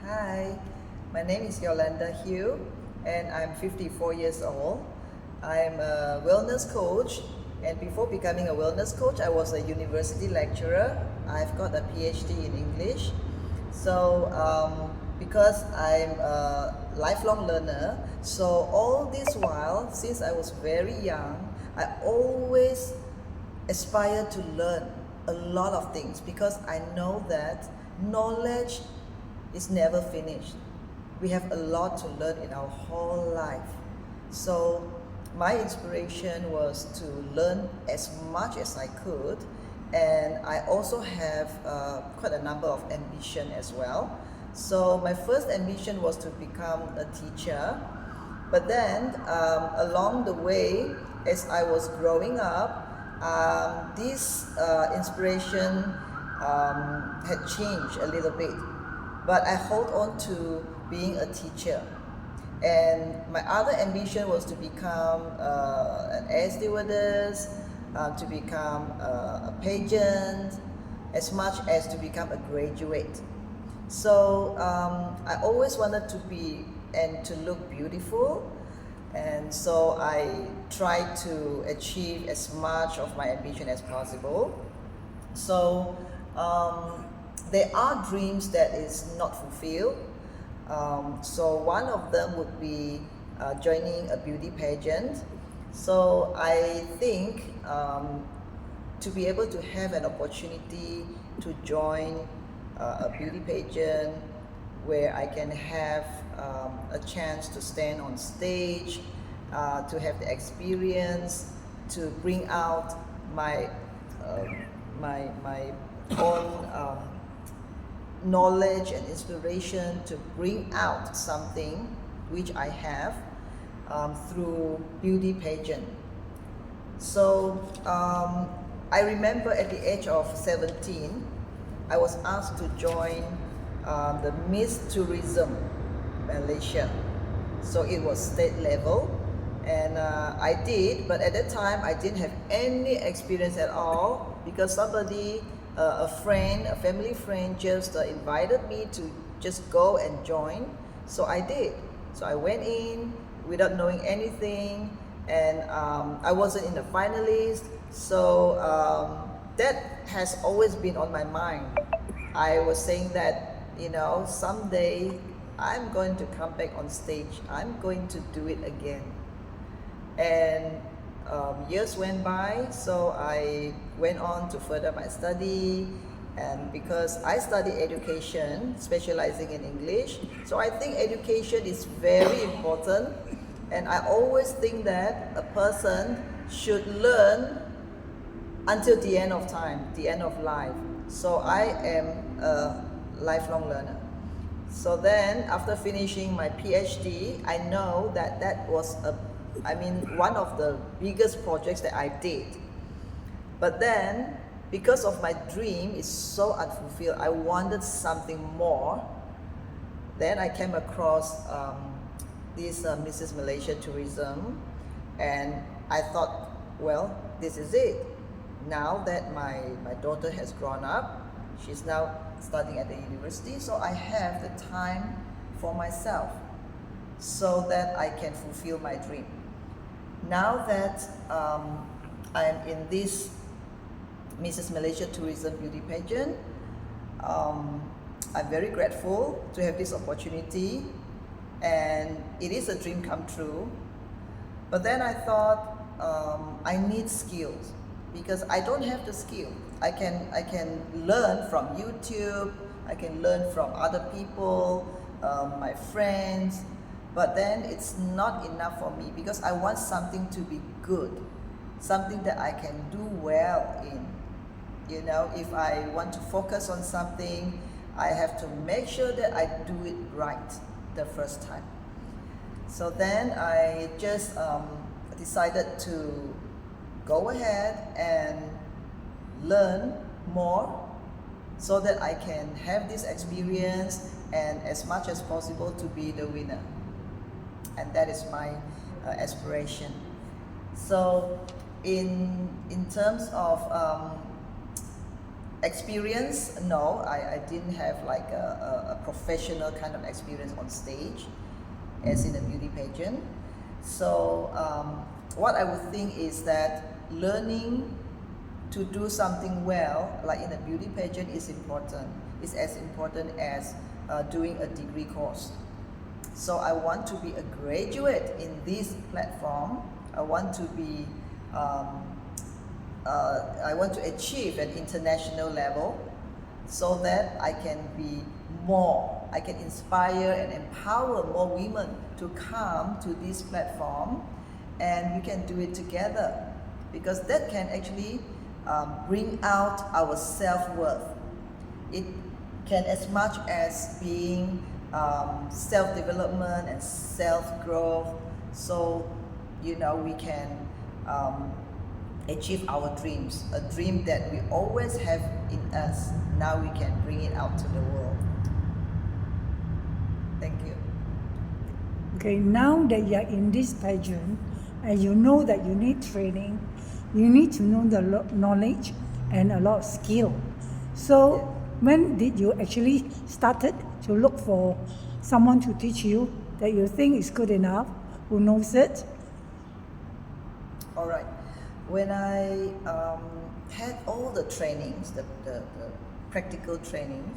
Hi, my name is Yolanda Hugh and I'm 54 years old. I'm a wellness coach, and before becoming a wellness coach, I was a university lecturer. I've got a PhD in English. Because I'm a lifelong learner, so all this while, since I was very young, I always aspire to learn a lot of things because I know that knowledge is never finished. We have a lot to learn in our whole life. So my inspiration was to learn as much as I could, and I also have quite a number of ambition as well. So my first ambition was to become a teacher, but then along the way, as I was growing up, this inspiration had changed a little bit, but I hold on to being a teacher. And my other ambition was to become an air stewardess, to become a pageant, as much as to become a graduate. So I always wanted to be and to look beautiful, and so I tried to achieve as much of my ambition as possible. So there are dreams that is not fulfilled. So one of them would be joining a beauty pageant. So I think to be able to have an opportunity to join a beauty pageant where I can have a chance to stand on stage, to have the experience, to bring out my my own knowledge and inspiration, to bring out something which I have through beauty pageant. So I remember at the age of 17, I was asked to join the Miss Tourism Malaysia. So it was state level, and I did, but at that time I didn't have any experience at all because somebody, a friend, a family friend, just invited me to just go and join. So I did. So I went in without knowing anything, and I wasn't in the finalist. So that has always been on my mind. I was saying that, someday I'm going to come back on stage. I'm going to do it again. And years went by, so I went on to further my study, and because I study education, specializing in English, so I think education is very important, and I always think that a person should learn until the end of time, the end of life. So I am a lifelong learner. So then after finishing my PhD, I know that that was one of the biggest projects that I did. But then, because of my dream is so unfulfilled, I wanted something more. Then I came across this Mrs. Malaysia Tourism, and I thought, well, this is it. Now that my daughter has grown up, she's now studying at the university, so I have the time for myself so that I can fulfill my dream. Now that I'm in this Mrs. Malaysia Tourism Beauty Pageant, I'm very grateful to have this opportunity, and it is a dream come true. But then I thought I need skills because I don't have the skill. I can learn from YouTube, I can learn from other people, my friends, but then it's not enough for me because I want something to be good, something that I can do well in. If I want to focus on something, I have to make sure that I do it right the first time. So then I just decided to go ahead and learn more so that I can have this experience and as much as possible to be the winner. And that is my aspiration. So in terms of experience, no, I didn't have like a professional kind of experience on stage as in a beauty pageant. So what I would think is that learning to do something well, like in a beauty pageant, is important. It's as important as doing a degree course. So I want to be a graduate in this platform. I want to be I want to achieve an international level so that I can be more, I can inspire and empower more women to come to this platform, and we can do it together, because that can actually bring out our self-worth. It can, as much as being self-development and self-growth, so we can achieve our dreams, a dream that we always have in us. Now we can bring it out to the world. Thank you. Okay, now that you are in this pageant and you know that you need training, you need to know the knowledge and a lot of skill. So when did you actually started to look for someone to teach you that you think is good enough, who knows it? All right. When I had all the trainings, the practical trainings,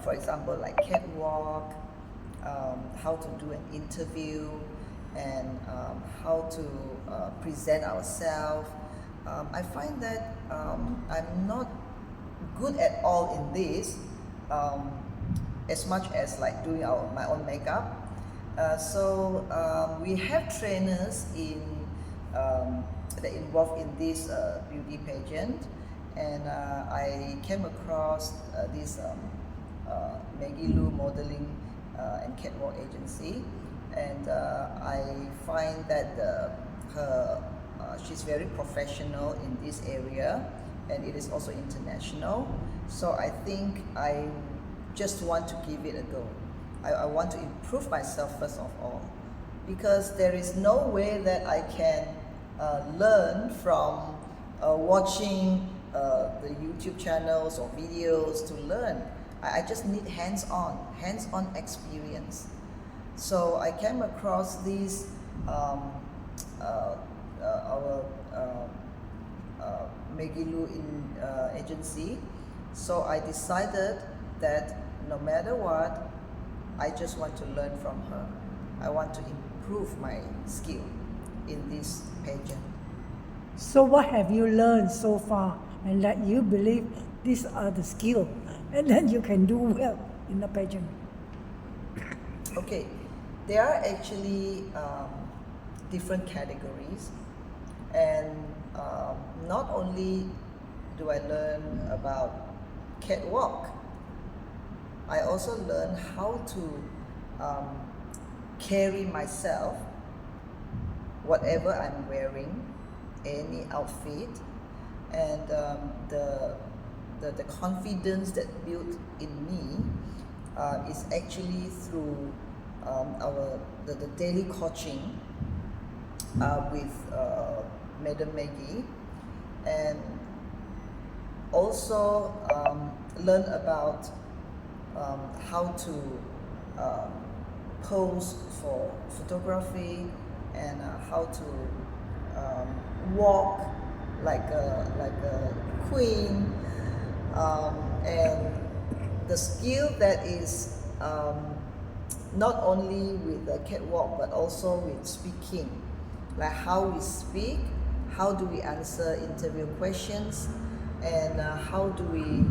for example, like catwalk, how to do an interview, and how to present ourselves, I find that I'm not good at all in this, as much as like doing my own makeup. So we have trainers that involved in this beauty pageant, and I came across this Maggie Loo modeling and catwalk agency, and I find that she's very professional in this area, and it is also international. So I think I just want to give it a go. I want to improve myself first of all, because there is no way that I can learn from watching the YouTube channels or videos to learn. I just need hands-on experience. So I came across this our Maggie Loo agency. So I decided that no matter what, I just want to learn from her. I want to improve my skill in this pageant. So what have you learned so far, and that you believe these are the skills, and then you can do well in the pageant? Okay, there are actually different categories, and not only do I learn about catwalk, I also learn how to carry myself, whatever I'm wearing, any outfit, and the confidence that built in me is actually through the daily coaching with Madam Maggie, and also learn about how to pose for photography, and how to walk like a queen, and the skill that is not only with the catwalk but also with speaking, like how we speak, how do we answer interview questions, and how do we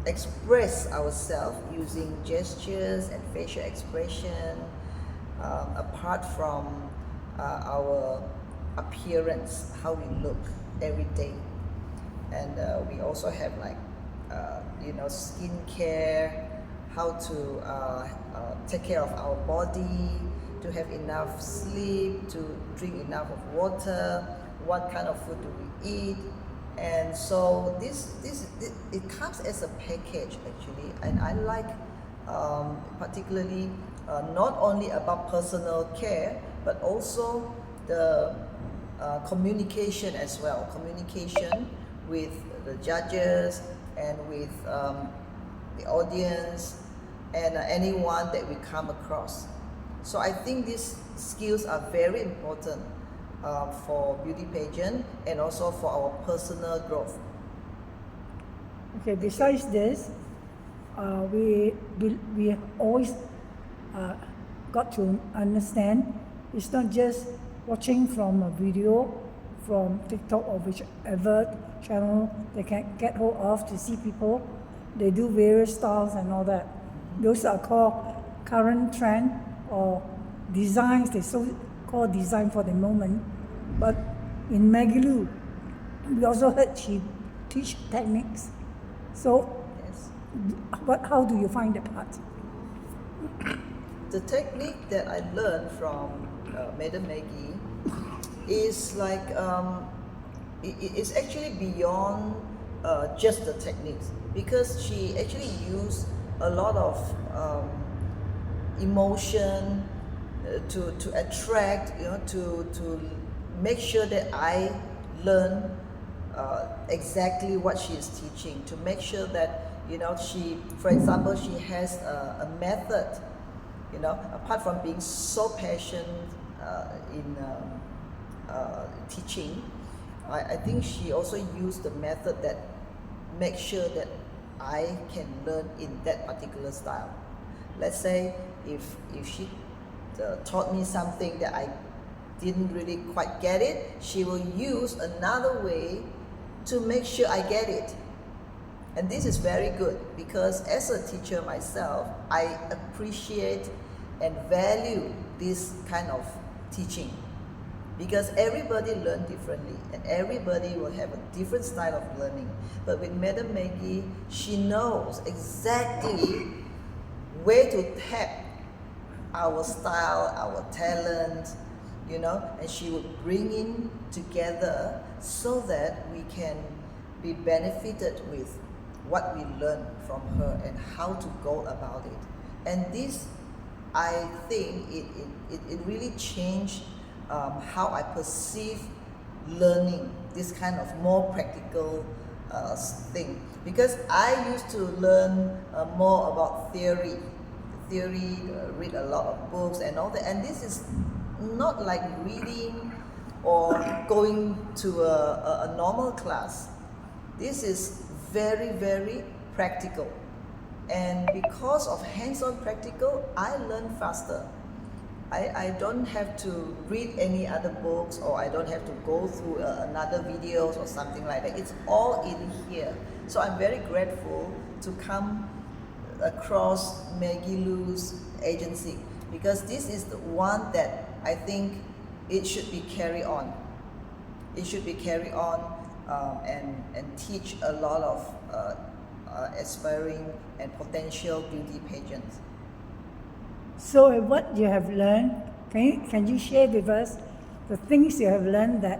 express ourselves using gestures and facial expression, apart from our appearance, how we look every day. And we also have like skincare, how to take care of our body, to have enough sleep, to drink enough of water, what kind of food do we eat. And so this it comes as a package actually, and I like particularly not only about personal care but also the communication as well, communication with the judges and with the audience and anyone that we come across. So I think these skills are very important for beauty pageant and also for our personal growth. Okay, besides this, we always got to understand it's not just watching from a video from TikTok or whichever channel they can get hold of to see people. They do various styles and all that. Those are called current trend or designs. They so called design for the moment. But in Maggie Loo, we also heard she teach techniques. So, Yes. how do you find that part? The technique that I learned from Madam Maggie is like it's actually beyond just the techniques, because she actually used a lot of emotion to attract, to make sure that I learn exactly what she is teaching, to make sure that she, for example, she has a method, apart from being so passionate in teaching. I think she also used the method that makes sure that I can learn in that particular style. Let's say if she taught me something that I didn't really quite get it, she will use another way to make sure I get it. And this is very good, because as a teacher myself, I appreciate and value this kind of teaching, because everybody learns differently and everybody will have a different style of learning. But with Madam Maggie, she knows exactly where to tap our style, our talent, and she would bring in together so that we can be benefited with what we learn from her and how to go about it. And this, I think it really changed how I perceive learning, this kind of more practical thing. Because I used to learn more about theory, read a lot of books and all that, and this is not like reading or going to a normal class. This is very, very practical. And because of hands-on practical, I learn faster. I don't have to read any other books, or I don't have to go through another videos or something like that. It's all in here. So I'm very grateful to come across Maggie Loo's agency, because this is the one that I think it should be carried on. It should be carried on and teach a lot of aspiring and potential beauty pageants. So, what you have learned, can you share with us the things you have learned that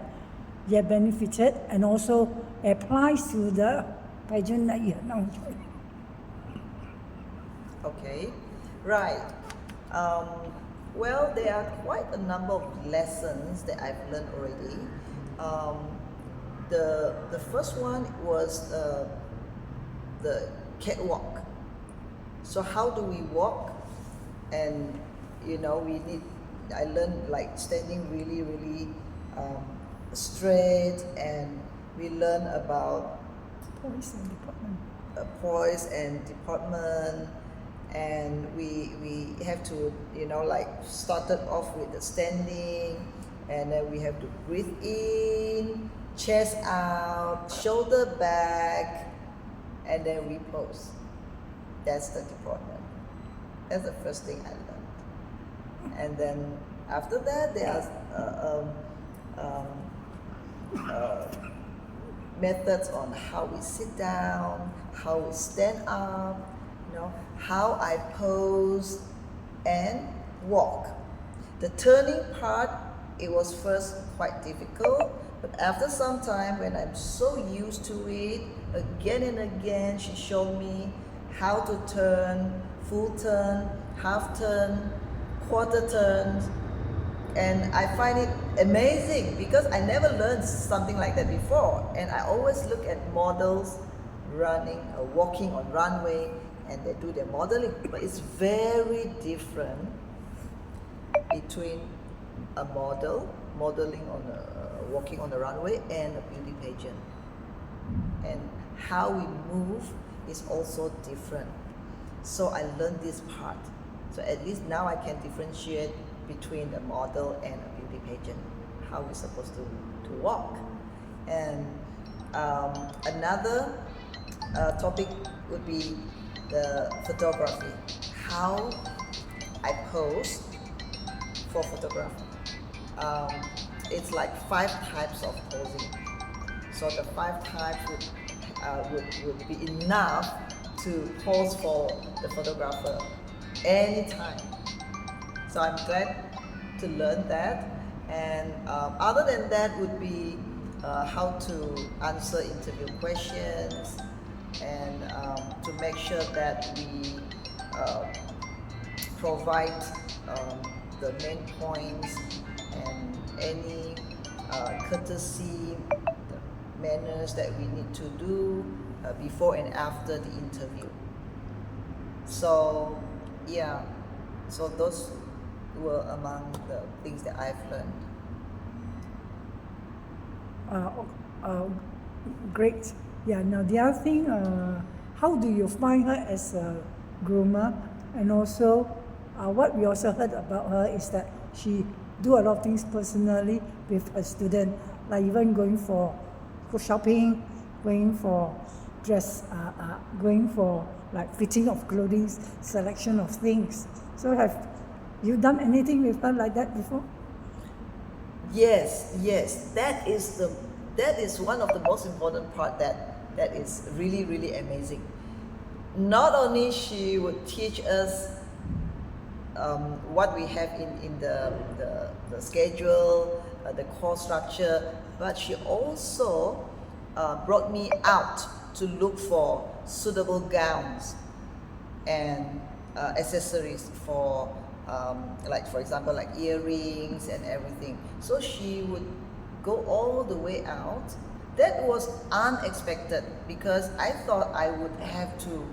you have benefited and also applies to the pageant that you have now joined? Okay, right. Well, there are quite a number of lessons that I've learned already. The first one was the catwalk. So how do we walk? And I learned like standing really, really straight, and we learn about Poise and department. poise and department, and we have to started off with the standing, and then we have to breathe in, chest out, shoulder back, and then we pose. That's the department. That's the first thing I learned. And then after that, there are methods on how we sit down, how we stand up, how I pose and walk. The turning part, it was first quite difficult, but after some time, when I'm so used to it, again and again, she showed me how to turn, full turn, half turn, quarter turns, And I find it amazing because I never learned something like that before. And I always look at models running or walking on runway and they do their modeling. But it's very different between a model modeling on walking on the runway and a beauty pageant. And how we move is also different. So I learned this part. So at least now I can differentiate between a model and a beauty pageant, how we're supposed to walk. And another topic would be the photography, how I pose for photography. It's like 5 types of posing. So the 5 types would be enough to pose for the photographer anytime. So I'm glad to learn that. And other than that would be how to answer interview questions and to make sure that we provide the main points and any courtesy manners that we need to do before and after the interview. So yeah, so those were among the things that I've learned. Great. Yeah. Now the other thing, how do you find her as a groomer? And also, what we also heard about her is that she do a lot of things personally with a student, like even going for shopping, going for dress, going for like fitting of clothing, selection of things. So have you done anything with her like that before? Yes, that is one of the most important part that is really, really amazing. Not only she would teach us what we have in the schedule, the course structure, but she also brought me out to look for suitable gowns and accessories for like, for example, like earrings and everything. So she would go all the way out. That was unexpected because I thought I would have to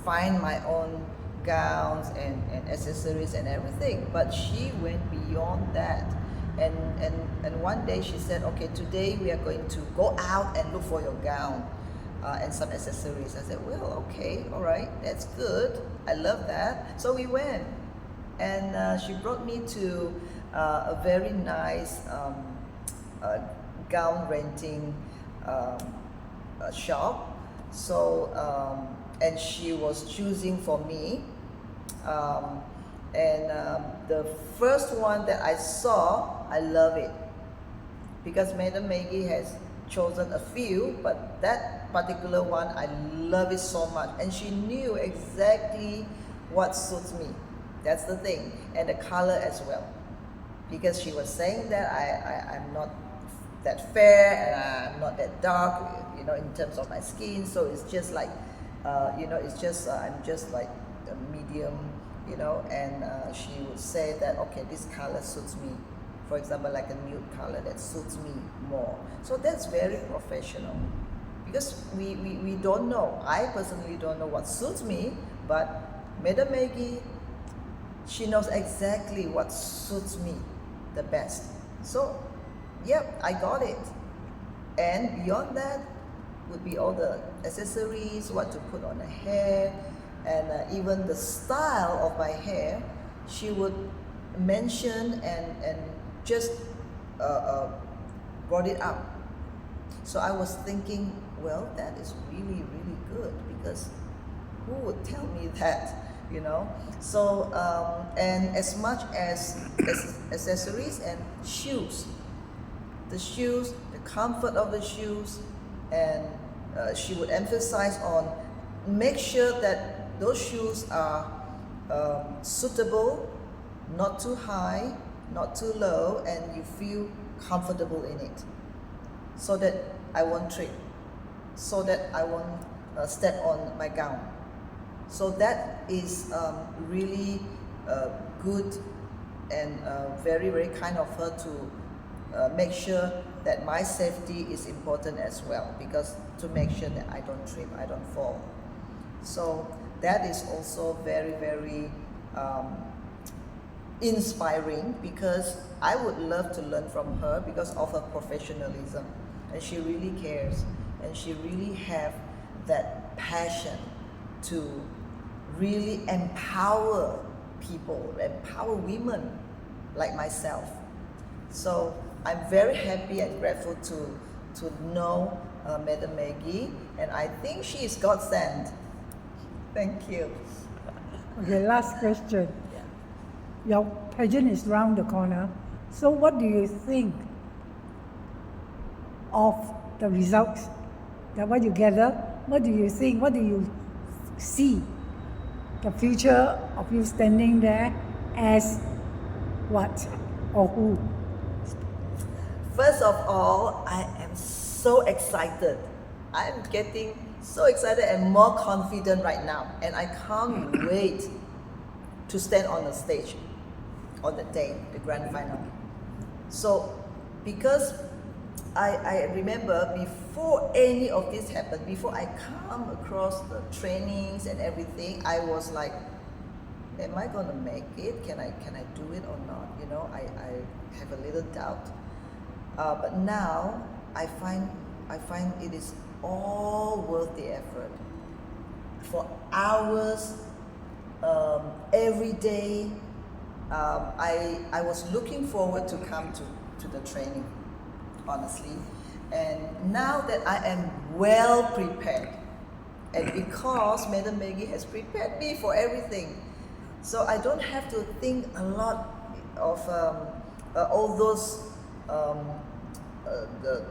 find my own gowns and accessories and everything, but she went beyond that. And one day she said, okay, today we are going to go out and look for your gown and some accessories. I said, well, okay, all right, that's good. I love that. So we went, and she brought me to a very nice gown renting shop. So and she was choosing for me. The first one that I saw, I love it because Madam Maggie has chosen a few, but that particular one, I love it so much. And she knew exactly what suits me. That's the thing. And the color as well. Because she was saying that I'm not that fair and I'm not that dark, you know, in terms of my skin. So it's just like, it's just, I'm just like a medium, you know, and she would say that, okay, this color suits me. For example, like a nude color that suits me more. So that's very professional because we don't know. I personally don't know what suits me, but Madam Maggie, she knows exactly what suits me the best. So, yep, I got it. And beyond that would be all the accessories, what to put on the hair, and even the style of my hair. She would mention and just brought it up. So I was thinking, well, that is really, really good because who would tell me that, you know? So, and as much as accessories and shoes, the shoes, the comfort of the shoes, and she would emphasize on make sure that those shoes are suitable, not too high, not too low, and you feel comfortable in it, so that I won't trip, so that I won't step on my gown. So that is really good and very, very kind of her to make sure that my safety is important as well, because to make sure that I don't trip, I don't fall. So that is also very, very inspiring, because I would love to learn from her because of her professionalism, and she really cares, and she really have that passion to really empower people, empower women like myself. So I'm very happy and grateful to know Madam Maggie, and I think she is God sent. Thank you. Okay, last question. Yeah. Your pageant is round the corner. So what do you think of the results? That what you gather? What do you think? What do you see? The future of you standing there as what or who? First of all, I am so excited. I'm getting so excited and more confident right now, and I can't wait to stand on the stage on the day, the grand final. So, because I remember before any of this happened, before I come across the trainings and everything, I was like, am I gonna make it? Can I do it or not? You know, I have a little doubt. But now I find it is all worth the effort. For hours, every day, I was looking forward to come to the training, honestly. And now that I am well prepared, and because Madam Maggie has prepared me for everything, so I don't have to think a lot of all those the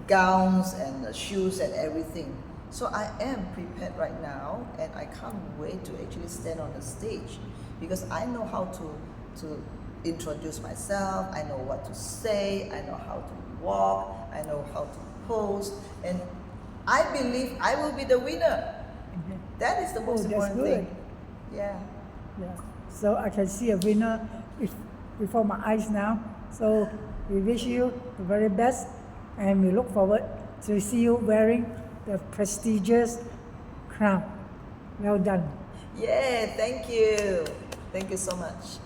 gowns and the shoes and everything. So I am prepared right now, and I can't wait to actually stand on the stage, because I know how to introduce myself, I know what to say, I know how to walk, I know how to pose, and I believe I will be the winner. That is the most important thing. Yeah. Yeah. So I can see a winner before my eyes now. So we wish you the very best, and we look forward to see you wearing the prestigious crown. Well done. Yeah, thank you. Thank you so much.